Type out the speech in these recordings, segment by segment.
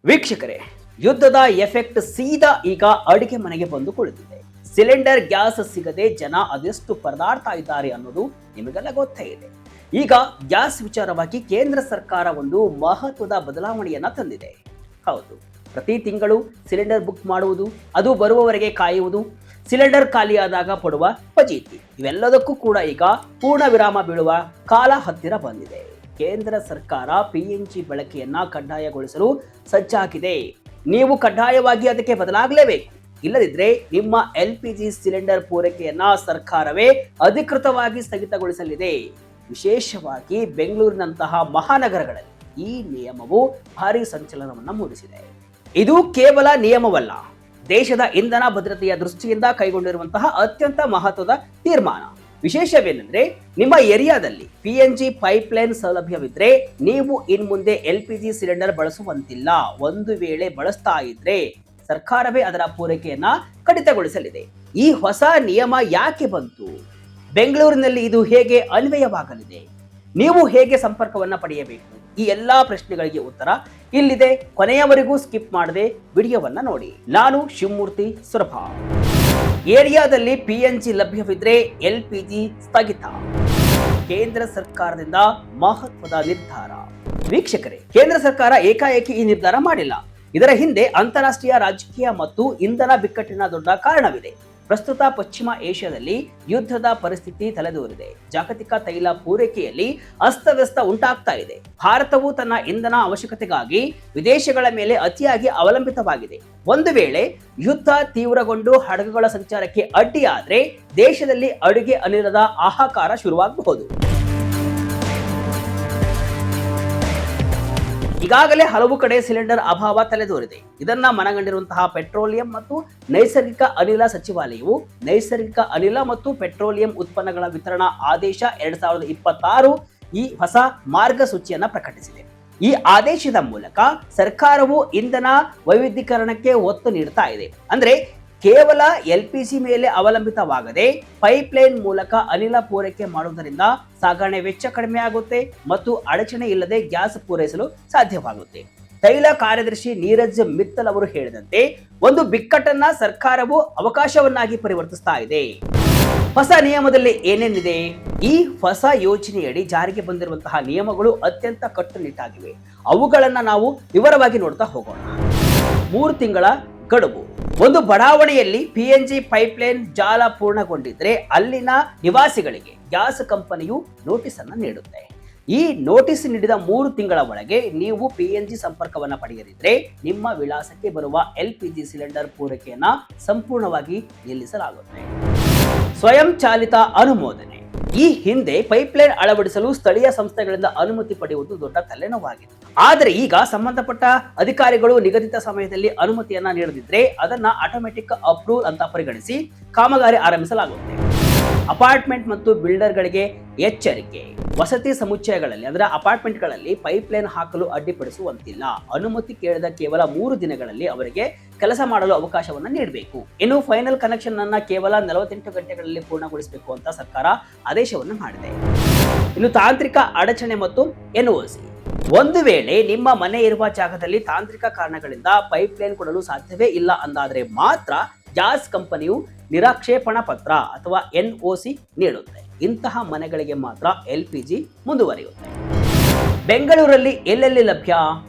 ವೀಕ್ಷಕರೇ, ಯುದ್ಧದ ಎಫೆಕ್ಟ್ ಸೀದಾ ಈಗ ಅಡಿಗೆ ಮನೆಗೆ ಬಂದು ಕುಳಿತಿದೆ. ಸಿಲಿಂಡರ್ ಗ್ಯಾಸ್ ಸಿಗದೆ ಜನ ಅದೆಷ್ಟು ಪರದಾಡ್ತಾ ಇದ್ದಾರೆ ಅನ್ನೋದು ನಿಮಗೆಲ್ಲ ಗೊತ್ತೇ ಇದೆ. ಈಗ ಗ್ಯಾಸ್ ವಿಚಾರವಾಗಿ ಕೇಂದ್ರ ಸರ್ಕಾರ ಒಂದು ಮಹತ್ವದ ಬದಲಾವಣೆಯನ್ನ ತಂದಿದೆ. ಹೌದು, ಪ್ರತಿ ತಿಂಗಳು ಸಿಲಿಂಡರ್ ಬುಕ್ ಮಾಡುವುದು, ಅದು ಬರುವವರೆಗೆ ಕಾಯುವುದು, ಸಿಲಿಂಡರ್ ಖಾಲಿಯಾದಾಗ ಕೊಡುವ ಫಜೀತಿ, ಇವೆಲ್ಲದಕ್ಕೂ ಕೂಡ ಈಗ ಪೂರ್ಣ ವಿರಾಮ ಬೀಳುವ ಕಾಲ ಹತ್ತಿರ ಬಂದಿದೆ. ಕೇಂದ್ರ ಸರ್ಕಾರ PNG ಬಳಕೆಯನ್ನ ಕಡ್ಡಾಯಗೊಳಿಸಲು ಸಜ್ಜಾಗಿದೆ. ನೀವು ಕಡ್ಡಾಯವಾಗಿ ಅದಕ್ಕೆ ಬದಲಾಗಲೇಬೇಕು. ಇಲ್ಲದಿದ್ದರೆ ನಿಮ್ಮ LPG ಸಿಲಿಂಡರ್ ಪೂರೈಕೆಯನ್ನ ಸರ್ಕಾರವೇ ಅಧಿಕೃತವಾಗಿ ಸ್ಥಗಿತಗೊಳಿಸಲಿದೆ. ವಿಶೇಷವಾಗಿ ಬೆಂಗಳೂರಿನಂತಹ ಮಹಾನಗರಗಳಲ್ಲಿ ಈ ನಿಯಮವು ಭಾರಿ ಸಂಚಲನವನ್ನ ಮೂಡಿಸಿದೆ. ಇದು ಕೇವಲ ನಿಯಮವಲ್ಲ, ದೇಶದ ಇಂಧನ ಭದ್ರತೆಯ ದೃಷ್ಟಿಯಿಂದ ಕೈಗೊಂಡಿರುವಂತಹ ಅತ್ಯಂತ ಮಹತ್ವದ ತೀರ್ಮಾನ. ವಿಶೇಷವೇನೆಂದ್ರೆ, ನಿಮ್ಮ ಏರಿಯಾದಲ್ಲಿ PNG ಪೈಪ್ಲೈನ್ ಸೌಲಭ್ಯವಿದ್ರೆ ನೀವು ಇನ್ಮುಂದೆ LPG ಸಿಲಿಂಡರ್ ಬಳಸುವಂತಿಲ್ಲ. ಒಂದು ವೇಳೆ ಬಳಸ್ತಾ ಇದ್ರೆ ಸರ್ಕಾರವೇ ಅದರ ಪೂರೈಕೆಯನ್ನ ಕಡಿತಗೊಳಿಸಲಿದೆ. ಈ ಹೊಸ ನಿಯಮ ಯಾಕೆ ಬಂತು? ಬೆಂಗಳೂರಿನಲ್ಲಿ ಇದು ಹೇಗೆ ಅನ್ವಯವಾಗಲಿದೆ? ನೀವು ಹೇಗೆ ಸಂಪರ್ಕವನ್ನ ಪಡೆಯಬೇಕು? ಈ ಎಲ್ಲಾ ಪ್ರಶ್ನೆಗಳಿಗೆ ಉತ್ತರ ಇಲ್ಲಿದೆ. ಕೊನೆಯವರೆಗೂ ಸ್ಕಿಪ್ ಮಾಡದೆ ವಿಡಿಯೋವನ್ನ ನೋಡಿ. ನಾನು ಶಿವಮೂರ್ತಿ ಸುರಭ. ಏರಿಯಾದಲ್ಲಿ PNG ಲಭ್ಯವಿದ್ರೆ LPG ಸ್ಥಗಿತ. ಕೇಂದ್ರ ಸರ್ಕಾರದಿಂದ ಮಹತ್ವದ ನಿರ್ಧಾರ. ವೀಕ್ಷಕರೇ, ಕೇಂದ್ರ ಸರ್ಕಾರ ಏಕಾಏಕಿ ಈ ನಿರ್ಧಾರ ಮಾಡಿಲ್ಲ. ಇದರ ಹಿಂದೆ ಅಂತಾರಾಷ್ಟ್ರೀಯ ರಾಜಕೀಯ ಮತ್ತು ಇಂಧನ ಬಿಕ್ಕಟ್ಟಿನ ದೊಡ್ಡ ಕಾರಣವಿದೆ. ಪ್ರಸ್ತುತ ಪಶ್ಚಿಮ ಏಷ್ಯಾದಲ್ಲಿ ಯುದ್ಧದ ಪರಿಸ್ಥಿತಿ ತಲೆದೋರಿದೆ. ಜಾಗತಿಕ ತೈಲ ಪೂರೈಕೆಯಲ್ಲಿ ಅಸ್ತವ್ಯಸ್ತ ಉಂಟಾಗ್ತಾ ಇದೆ. ಭಾರತವು ತನ್ನ ಇಂಧನ ಅವಶ್ಯಕತೆಗಾಗಿ ವಿದೇಶಗಳ ಮೇಲೆ ಅತಿಯಾಗಿ ಅವಲಂಬಿತವಾಗಿದೆ. ಒಂದು ವೇಳೆ ಯುದ್ಧ ತೀವ್ರಗೊಂಡು ಹಡಗುಗಳ ಸಂಚಾರಕ್ಕೆ ಅಡ್ಡಿಯಾದ್ರೆ ದೇಶದಲ್ಲಿ ಅಡುಗೆ ಅನಿಲದ ಹಾಹಾಕಾರ ಶುರುವಾಗಬಹುದು. ಈಗಾಗಲೇ ಹಲವು ಕಡೆ ಸಿಲಿಂಡರ್ ಅಭಾವ ತಲೆದೋರಿದೆ. ಇದನ್ನ ಮನಗಂಡಿರುವಂತಹ ಪೆಟ್ರೋಲಿಯಂ ಮತ್ತು ನೈಸರ್ಗಿಕ ಅನಿಲ ಸಚಿವಾಲಯವು ನೈಸರ್ಗಿಕ ಅನಿಲ ಮತ್ತು ಪೆಟ್ರೋಲಿಯಂ ಉತ್ಪನ್ನಗಳ ವಿತರಣಾ ಆದೇಶ 2026 ಈ ಹೊಸ ಮಾರ್ಗಸೂಚಿಯನ್ನ ಪ್ರಕಟಿಸಿದೆ. ಈ ಆದೇಶದ ಮೂಲಕ ಸರ್ಕಾರವು ಇಂಧನ ವೈವಿಧ್ಯೀಕರಣಕ್ಕೆ ಒತ್ತು ನೀಡ್ತಾ ಇದೆ. ಅಂದ್ರೆ ಕೇವಲ LPG ಮೇಲೆ ಅವಲಂಬಿತವಾಗದೆ ಪೈಪ್ಲೈನ್ ಮೂಲಕ ಅನಿಲ ಪೂರೈಕೆ ಮಾಡುವುದರಿಂದ ಸಾಗಣೆ ವೆಚ್ಚ ಕಡಿಮೆ ಆಗುತ್ತೆ ಮತ್ತು ಅಡಚಣೆ ಇಲ್ಲದೆ ಗ್ಯಾಸ್ ಪೂರೈಸಲು ಸಾಧ್ಯವಾಗುತ್ತೆ. ತೈಲ ಕಾರ್ಯದರ್ಶಿ ನೀರಜ್ ಮಿತ್ತಲ್ ಅವರು ಹೇಳಿದಂತೆ, ಒಂದು ಬಿಕ್ಕಟ್ಟನ್ನ ಸರ್ಕಾರವು ಅವಕಾಶವನ್ನಾಗಿ ಪರಿವರ್ತಿಸ್ತಾ ಇದೆ. ಹೊಸ ನಿಯಮದಲ್ಲಿ ಏನೇನಿದೆ? ಈ ಹೊಸ ಯೋಜನೆಯಡಿ ಜಾರಿಗೆ ಬಂದಿರುವಂತಹ ನಿಯಮಗಳು ಅತ್ಯಂತ ಕಟ್ಟುನಿಟ್ಟಾಗಿವೆ. ಅವುಗಳನ್ನ ನಾವು ವಿವರವಾಗಿ ನೋಡ್ತಾ ಹೋಗೋಣ. 3 ತಿಂಗಳ ಗಡುವು. ಒಂದು ಬಡಾವಣೆಯಲ್ಲಿ PNG ಪೈಪ್ಲೈನ್ ಜಾಲ ಪೂರ್ಣಗೊಂಡಿದ್ರೆ ಅಲ್ಲಿನ ನಿವಾಸಿಗಳಿಗೆ ಗ್ಯಾಸ್ ಕಂಪನಿಯು ನೋಟಿಸ್ ಅನ್ನು ನೀಡುತ್ತೆ. ಈ ನೋಟಿಸ್ ನೀಡಿದ 3 ತಿಂಗಳ ಒಳಗೆ ನೀವು PNG ಸಂಪರ್ಕವನ್ನ ಪಡೆಯದಿದ್ರೆ ನಿಮ್ಮ ವಿಳಾಸಕ್ಕೆ ಬರುವ LPG ಸಿಲಿಂಡರ್ ಪೂರೈಕೆಯನ್ನ ಸಂಪೂರ್ಣವಾಗಿ ನಿಲ್ಲಿಸಲಾಗುತ್ತೆ. ಸ್ವಯಂ ಚಾಲಿತ ಅನುಮೋದನೆ. ಈ ಹಿಂದೆ ಪೈಪ್ಲೈನ್ ಅಳವಡಿಸಲು ಸ್ಥಳೀಯ ಸಂಸ್ಥೆಗಳಿಂದ ಅನುಮತಿ ಪಡೆಯುವುದು ದೊಡ್ಡ ತಲೆನೋವಾಗಿತ್ತು. ಆದರೆ ಈಗ ಸಂಬಂಧಪಟ್ಟ ಅಧಿಕಾರಿಗಳು ನಿಗದಿತ ಸಮಯದಲ್ಲಿ ಅನುಮತಿಯನ್ನ ನೀಡದಿದ್ರೆ ಅದನ್ನ ಆಟೋಮೆಟಿಕ್ ಅಪ್ರೂವಲ್ ಅಂತ ಪರಿಗಣಿಸಿ ಕಾಮಗಾರಿ ಆರಂಭಿಸಲಾಗುತ್ತೆ. ಅಪಾರ್ಟ್ಮೆಂಟ್ ಮತ್ತು ಬಿಲ್ಡರ್ಗಳಿಗೆ ಎಚ್ಚರಿಕೆ. ವಸತಿ ಸಮುಚ್ಚಯಗಳಲ್ಲಿ ಅಂದರೆ ಅಪಾರ್ಟ್ಮೆಂಟ್ಗಳಲ್ಲಿ ಪೈಪ್ಲೈನ್ ಹಾಕಲು ಅಡ್ಡಿಪಡಿಸುವಂತಿಲ್ಲ. ಅನುಮತಿ ಕೇಳಿದ ಕೇವಲ 3 ದಿನಗಳಲ್ಲಿ ಅವರಿಗೆ ಕೆಲಸ ಮಾಡಲು ಅವಕಾಶವನ್ನು ನೀಡಬೇಕು. ಇನ್ನು ಫೈನಲ್ ಕನೆಕ್ಷನ್ ಅನ್ನ ಕೇವಲ 48 ಗಂಟೆಗಳಲ್ಲಿ ಪೂರ್ಣಗೊಳಿಸಬೇಕು ಅಂತ ಸರ್ಕಾರ ಆದೇಶವನ್ನು ಮಾಡಿದೆ. ಇನ್ನು ತಾಂತ್ರಿಕ ಅಡಚಣೆ ಮತ್ತು NOC. ಒಂದು ವೇಳೆ ನಿಮ್ಮ ಮನೆ ಇರುವ ಜಾಗದಲ್ಲಿ ತಾಂತ್ರಿಕ ಕಾರಣಗಳಿಂದ ಪೈಪ್ಲೈನ್ ಕೊಡಲು ಸಾಧ್ಯವೇ ಇಲ್ಲ ಅಂದಾದ್ರೆ ಮಾತ್ರ ಗ್ಯಾಸ್ ಕಂಪನಿಯು ನಿರಾಕ್ಷೇಪಣಾ ಪತ್ರ ಅಥವಾ NOC ನೀಡುತ್ತೆ. ಇಂತಹ ಮನೆಗಳಿಗೆ ಮಾತ್ರ LPG ಮುಂದುವರಿಯುತ್ತೆ. ಬೆಂಗಳೂರಲ್ಲಿ ಎಲ್ಲೆಲ್ಲಿ ಲಭ್ಯ?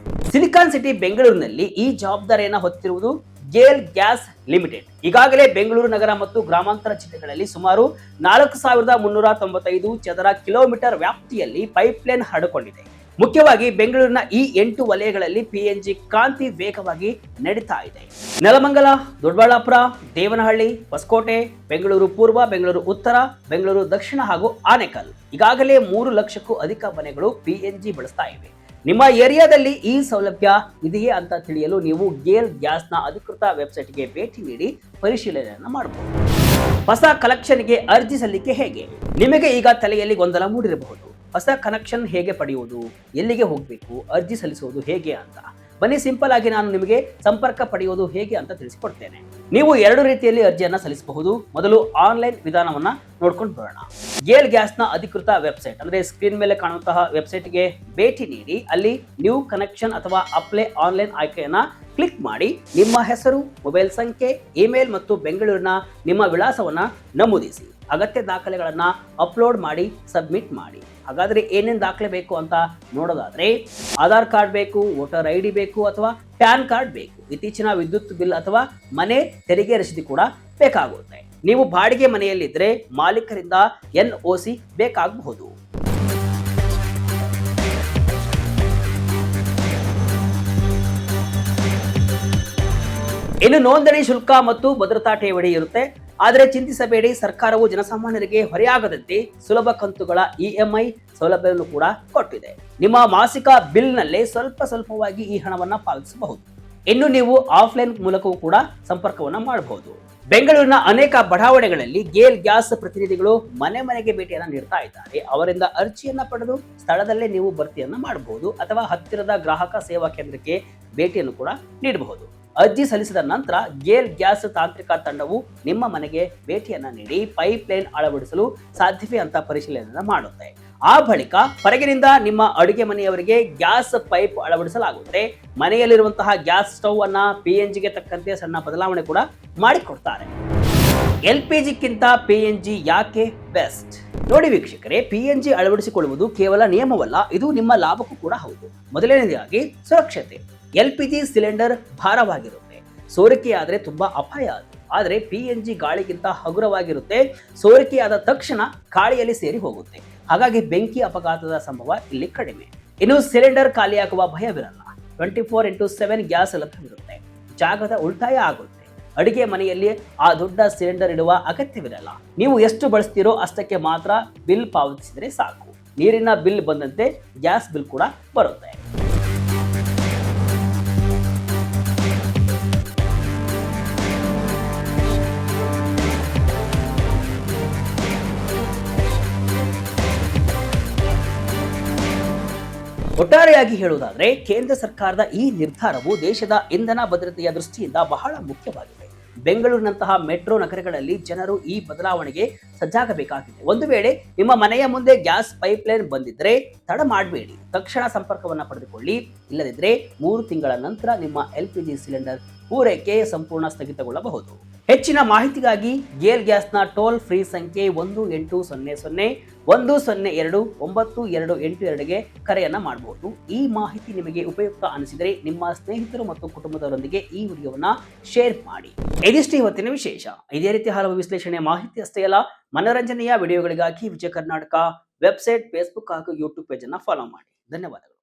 ಸಿಲಿಕಾನ್ ಸಿಟಿ ಬೆಂಗಳೂರಿನಲ್ಲಿ ಈ ಜವಾಬ್ದಾರಿಯನ್ನು ಹೊತ್ತಿರುವುದು ಗೇಲ್ ಗ್ಯಾಸ್ ಲಿಮಿಟೆಡ್. ಈಗಾಗಲೇ ಬೆಂಗಳೂರು ನಗರ ಮತ್ತು ಗ್ರಾಮಾಂತರ ಜಿಲ್ಲೆಗಳಲ್ಲಿ ಸುಮಾರು 4395 ಚದರ ಕಿಲೋಮೀಟರ್ ವ್ಯಾಪ್ತಿಯಲ್ಲಿ ಪೈಪ್ಲೈನ್ ಹರಡಿಕೊಂಡಿದೆ. ಮುಖ್ಯವಾಗಿ ಬೆಂಗಳೂರಿನ ಈ 8 ವಲಯಗಳಲ್ಲಿ PNG ಕ್ರಾಂತಿ ವೇಗವಾಗಿ ನಡೀತಾ ಇದೆ. ನೆಲಮಂಗಲ, ದೊಡ್ಡಬಳ್ಳಾಪುರ, ದೇವನಹಳ್ಳಿ, ಹೊಸಕೋಟೆ, ಬೆಂಗಳೂರು ಪೂರ್ವ, ಬೆಂಗಳೂರು ಉತ್ತರ, ಬೆಂಗಳೂರು ದಕ್ಷಿಣ ಹಾಗೂ ಆನೇಕಲ್ ಈಗಾಗಲೇ 3 ಲಕ್ಷಕ್ಕೂ ಅಧಿಕ ಮನೆಗಳು PNG ಬಳಸ್ತಾ ಇವೆ. ನಿಮ್ಮ ಏರಿಯಾದಲ್ಲಿ ಈ ಸೌಲಭ್ಯ ಇದೆಯೇ ಅಂತ ತಿಳಿಯಲು ನೀವು ಗೇಲ್ ಗ್ಯಾಸ್ನ ಅಧಿಕೃತ ವೆಬ್ಸೈಟ್ಗೆ ಭೇಟಿ ನೀಡಿ ಪರಿಶೀಲನೆಯನ್ನು ಮಾಡಬಹುದು. ಹೊಸ ಕಲೆಕ್ಷನ್ಗೆ ಅರ್ಜಿ ಸಲ್ಲಿಕೆ ಹೇಗೆ? ನಿಮಗೆ ಈಗ ತಲೆಯಲ್ಲಿ ಗೊಂದಲ ಮೂಡಿರಬಹುದು. ಹೊಸ ಕನೆಕ್ಷನ್ ಹೇಗೆ ಪಡೆಯುವುದು, ಎಲ್ಲಿಗೆ ಹೋಗಬೇಕು, ಅರ್ಜಿ ಸಲ್ಲಿಸುವುದು ಹೇಗೆ ಅಂತ. ಬನ್ನಿ, ಸಿಂಪಲ್ ಆಗಿ ನಾನು ನಿಮಗೆ ಸಂಪರ್ಕ ಪಡೆಯುವುದು ಹೇಗೆ ಅಂತ ತಿಳಿಸಿಕೊಡ್ತೇನೆ. ನೀವು ಎರಡು ರೀತಿಯಲ್ಲಿ ಅರ್ಜಿಯನ್ನ ಸಲ್ಲಿಸಬಹುದು. ಮೊದಲು ಆನ್ಲೈನ್ ವಿಧಾನವನ್ನ ನೋಡ್ಕೊಂಡು ಬರೋಣ. ಗೇಲ್ ಗ್ಯಾಸ್ನ ಅಧಿಕೃತ ವೆಬ್ಸೈಟ್ ಅಂದ್ರೆ ಸ್ಕ್ರೀನ್ ಮೇಲೆ ಕಾಣುವಂತಹ ವೆಬ್ಸೈಟ್ಗೆ ಭೇಟಿ ನೀಡಿ ಅಲ್ಲಿ ನ್ಯೂ ಕನೆಕ್ಷನ್ ಅಥವಾ ಅಪ್ಲೈ ಆನ್ಲೈನ್ ಆಯ್ಕೆಯನ್ನ ಕ್ಲಿಕ್ ಮಾಡಿ ನಿಮ್ಮ ಹೆಸರು, ಮೊಬೈಲ್ ಸಂಖ್ಯೆ, ಇಮೇಲ್ ಮತ್ತು ಬೆಂಗಳೂರಿನ ನಿಮ್ಮ ವಿಳಾಸವನ್ನ ನಮೂದಿಸಿ. ಅಗತ್ಯ ದಾಖಲೆಗಳನ್ನ ಅಪ್ಲೋಡ್ ಮಾಡಿ ಸಬ್ಮಿಟ್ ಮಾಡಿ. ಹಾಗಾದ್ರೆ ಏನೇನು ದಾಖಲೆ ಬೇಕು ಅಂತ ನೋಡೋದಾದ್ರೆ ಆಧಾರ್ ಕಾರ್ಡ್ ಬೇಕು, ವೋಟರ್ ಐಡಿ ಬೇಕು ಅಥವಾ ಪ್ಯಾನ್ ಕಾರ್ಡ್ ಬೇಕು. ಇತ್ತೀಚಿನ ವಿದ್ಯುತ್ ಬಿಲ್ ಅಥವಾ ಮನೆ ತೆರಿಗೆ ರಸೀದಿ ಕೂಡ ಬೇಕಾಗುತ್ತೆ. ನೀವು ಬಾಡಿಗೆ ಮನೆಯಲ್ಲಿದ್ದರೆ ಮಾಲೀಕರಿಂದ NOC ಬೇಕಾಗಬಹುದು. ಇನ್ನು ನೋಂದಣಿ ಶುಲ್ಕ ಮತ್ತು ಭದ್ರತಾ ಠೇವಣಿ ಇರುತ್ತೆ. ಆದರೆ ಚಿಂತಿಸಬೇಡಿ, ಸರ್ಕಾರವು ಜನಸಾಮಾನ್ಯರಿಗೆ ಹೊರೆಯಾಗದಂತೆ ಸುಲಭ ಕಂತುಗಳ EMI ಸೌಲಭ್ಯವನ್ನು ಕೂಡ ಕೊಟ್ಟಿದೆ. ನಿಮ್ಮ ಮಾಸಿಕ ಬಿಲ್ನಲ್ಲೇ ಸ್ವಲ್ಪವಾಗಿ ಈ ಹಣವನ್ನ ಪಾವತಿಸಬಹುದು. ಇನ್ನು ನೀವು ಆಫ್ಲೈನ್ ಮೂಲಕವೂ ಕೂಡ ಸಂಪರ್ಕವನ್ನ ಮಾಡಬಹುದು. ಬೆಂಗಳೂರಿನ ಅನೇಕ ಬಡಾವಣೆಗಳಲ್ಲಿ ಗೇಲ್ ಗ್ಯಾಸ್ ಪ್ರತಿನಿಧಿಗಳು ಮನೆಗೆ ಭೇಟಿಯನ್ನ ನೀಡ್ತಾ ಇದ್ದಾರೆ. ಅವರಿಂದ ಅರ್ಜಿಯನ್ನ ಪಡೆದು ಸ್ಥಳದಲ್ಲೇ ನೀವು ಭರ್ತಿಯನ್ನ ಮಾಡಬಹುದು ಅಥವಾ ಹತ್ತಿರದ ಗ್ರಾಹಕ ಸೇವಾ ಕೇಂದ್ರಕ್ಕೆ ಭೇಟಿಯನ್ನು ಕೂಡ ನೀಡಬಹುದು. ಅರ್ಜಿ ಸಲ್ಲಿಸಿದ ನಂತರ ಗೇಲ್ ಗ್ಯಾಸ್ ತಾಂತ್ರಿಕ ತಂಡವು ನಿಮ್ಮ ಮನೆಗೆ ಭೇಟಿಯನ್ನ ನೀಡಿ ಪೈಪ್ ಲೈನ್ ಅಳವಡಿಸಲು ಸಾಧ್ಯವೇ ಅಂತ ಪರಿಶೀಲನೆ ಮಾಡುತ್ತೆ. ಆ ಬಳಿಕ ಹೊರಗಿನಿಂದ ನಿಮ್ಮ ಅಡುಗೆ ಮನೆಯವರಿಗೆ ಗ್ಯಾಸ್ ಪೈಪ್ ಅಳವಡಿಸಲಾಗುತ್ತೆ. ಮನೆಯಲ್ಲಿರುವಂತಹ ಗ್ಯಾಸ್ ಸ್ಟವ್ ಅನ್ನ PNGಗೆ ತಕ್ಕಂತೆ ಸಣ್ಣ ಬದಲಾವಣೆ ಕೂಡ ಮಾಡಿಕೊಡ್ತಾರೆ. LPGಕ್ಕಿಂತ PNG ಯಾಕೆ ಬೆಸ್ಟ್? ನೋಡಿ ವೀಕ್ಷಕರೇ, PNG ಅಳವಡಿಸಿಕೊಳ್ಳುವುದು ಕೇವಲ ನಿಯಮವಲ್ಲ, ಇದು ನಿಮ್ಮ ಲಾಭಕ್ಕೂ ಕೂಡ ಹೌದು. ಮೊದಲನೇದಾಗಿ ಸುರಕ್ಷತೆ. LPG ಸಿಲಿಂಡರ್ ಭಾರವಾಗಿರುತ್ತೆ, ಸೋರಿಕೆಯಾದರೆ ತುಂಬಾ ಅಪಾಯ ಅದು. ಆದರೆ PNG ಗಾಳಿಗಿಂತ ಹಗುರವಾಗಿರುತ್ತೆ. ಸೋರಿಕೆಯಾದ ತಕ್ಷಣ ಗಾಳಿಯಲ್ಲಿ ಸೇರಿ ಹೋಗುತ್ತೆ. ಹಾಗಾಗಿ ಬೆಂಕಿ ಅಪಘಾತದ ಸಂಭವ ಇಲ್ಲಿ ಕಡಿಮೆ. ಇನ್ನು ಸಿಲಿಂಡರ್ ಖಾಲಿಯಾಗುವ ಭಯವಿರಲ್ಲ. 24x7 gas ಲಭ್ಯವಿರುತ್ತೆ. ಜಾಗದ ಉಳಿತಾಯ ಆಗುತ್ತೆ. ಅಡಿಗೆ ಮನೆಯಲ್ಲಿ ಆ ದೊಡ್ಡ ಸಿಲಿಂಡರ್ ಇಡುವ ಅಗತ್ಯವಿರಲ್ಲ. ನೀವು ಎಷ್ಟು ಬಳಸ್ತೀರೋ ಅಷ್ಟಕ್ಕೆ ಮಾತ್ರ ಬಿಲ್ ಪಾವತಿಸಿದರೆ ಸಾಕು. ನೀರಿನ ಬಿಲ್ ಬಂದಂತೆ ಗ್ಯಾಸ್ ಬಿಲ್ ಕೂಡ ಬರುತ್ತೆ. ಒಟ್ಟಾರೆಯಾಗಿ ಹೇಳುವುದಾದರೆ ಕೇಂದ್ರ ಸರ್ಕಾರದ ಈ ನಿರ್ಧಾರವು ದೇಶದ ಇಂಧನ ಭದ್ರತೆಯ ದೃಷ್ಟಿಯಿಂದ ಬಹಳ ಮುಖ್ಯವಾಗಿದೆ. ಬೆಂಗಳೂರಿನಂತಹ ಮೆಟ್ರೋ ನಗರಗಳಲ್ಲಿ ಜನರು ಈ ಬದಲಾವಣೆಗೆ ಸಜ್ಜಾಗಬೇಕಾಗಿದೆ. ಒಂದು ವೇಳೆ ನಿಮ್ಮ ಮನೆಯ ಮುಂದೆ ಗ್ಯಾಸ್ ಪೈಪ್ಲೈನ್ ಬಂದಿದ್ರೆ ತಡ ಮಾಡಬೇಡಿ, ತಕ್ಷಣ ಸಂಪರ್ಕವನ್ನು ಪಡೆದುಕೊಳ್ಳಿ. ಇಲ್ಲದಿದ್ದರೆ 3 ತಿಂಗಳ ನಂತರ ನಿಮ್ಮ LPG ಸಿಲಿಂಡರ್ ಪೂರೈಕೆ ಸಂಪೂರ್ಣ ಸ್ಥಗಿತಗೊಳ್ಳಬಹುದು. ಹೆಚ್ಚಿನ ಮಾಹಿತಿಗಾಗಿ ಗೇಲ್ ಗ್ಯಾಸ್ನ ಟೋಲ್ ಫ್ರೀ ಸಂಖ್ಯೆ 1800-102-9282ಗೆ ಕರೆಯನ್ನ ಮಾಡಬಹುದು. ಈ ಮಾಹಿತಿ ನಿಮಗೆ ಉಪಯುಕ್ತ ಅನಿಸಿದರೆ ನಿಮ್ಮ ಸ್ನೇಹಿತರು ಮತ್ತು ಕುಟುಂಬದವರೊಂದಿಗೆ ಈ ವಿಡಿಯೋವನ್ನ ಶೇರ್ ಮಾಡಿ. ಇದಿಷ್ಟು ಇವತ್ತಿನ ವಿಶೇಷ. ಇದೇ ರೀತಿ ಹಲವು ವಿಶ್ಲೇಷಣೆ ಮಾಹಿತಿ ಅಷ್ಟೇ ಅಲ್ಲ, ಮನೋರಂಜನೆಯ ವಿಡಿಯೋಗಳಿಗಾಗಿ ವಿಜಯ ಕರ್ನಾಟಕ ವೆಬ್ಸೈಟ್, ಫೇಸ್ಬುಕ್ ಹಾಗೂ ಯೂಟ್ಯೂಬ್ ಪೇಜ್ ಅನ್ನು ಫಾಲೋ ಮಾಡಿ. ಧನ್ಯವಾದಗಳು.